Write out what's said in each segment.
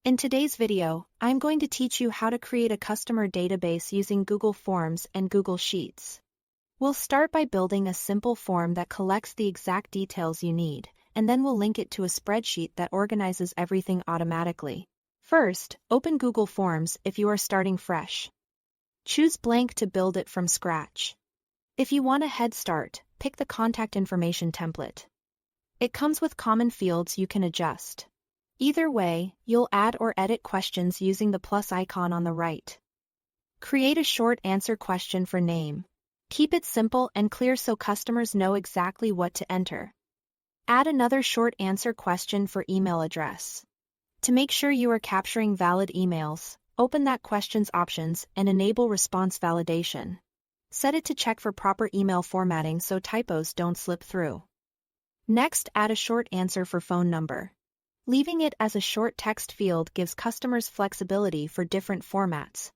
In today's video, I'm going to teach you how to create a customer database using Google Forms and Google Sheets. We'll start by building a simple form that collects the exact details you need, and then we'll link it to a spreadsheet that organizes everything automatically. First, open Google Forms if you are starting fresh. Choose blank to build it from scratch. If you want a head start, pick the contact information template. It comes with common fields you can adjust. Either way, you'll add or edit questions using the plus icon on the right. Create a short answer question for name. Keep it simple and clear so customers know exactly what to enter. Add another short answer question for email address. To make sure you are capturing valid emails, open that question's options and enable response validation. Set it to check for proper email formatting so typos don't slip through. Next, add a short answer for phone number. Leaving it as a short text field gives customers flexibility for different formats.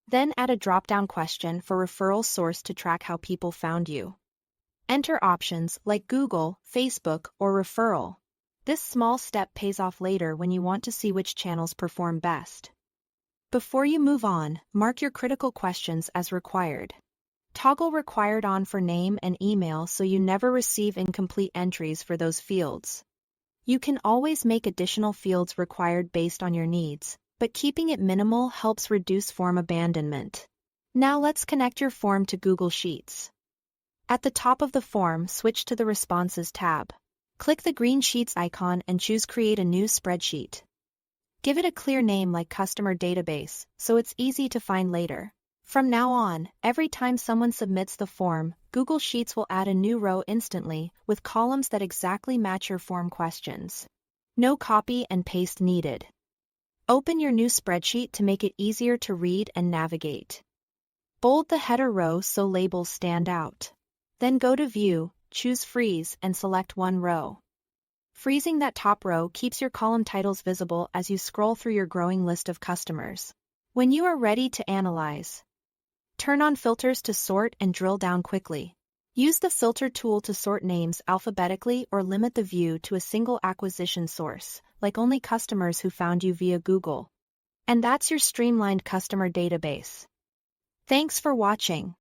Then add a drop-down question for referral source to track how people found you. Enter options like Google, Facebook, or referral. This small step pays off later when you want to see which channels perform best. Before you move on, mark your critical questions as required. Toggle required on for name and email so you never receive incomplete entries for those fields. You can always make additional fields required based on your needs, but keeping it minimal helps reduce form abandonment. Now let's connect your form to Google Sheets. At the top of the form, switch to the Responses tab. Click the green Sheets icon and choose Create a new spreadsheet. Give it a clear name like Customer Database, so it's easy to find later. From now on, every time someone submits the form, Google Sheets will add a new row instantly, with columns that exactly match your form questions. No copy and paste needed. Open your new spreadsheet to make it easier to read and navigate. Bold the header row so labels stand out. Then go to View, choose Freeze and select one row. Freezing that top row keeps your column titles visible as you scroll through your growing list of customers. When you are ready to analyze, turn on filters to sort and drill down quickly. Use the filter tool to sort names alphabetically or limit the view to a single acquisition source, like only customers who found you via Google. And that's your streamlined customer database. Thanks for watching.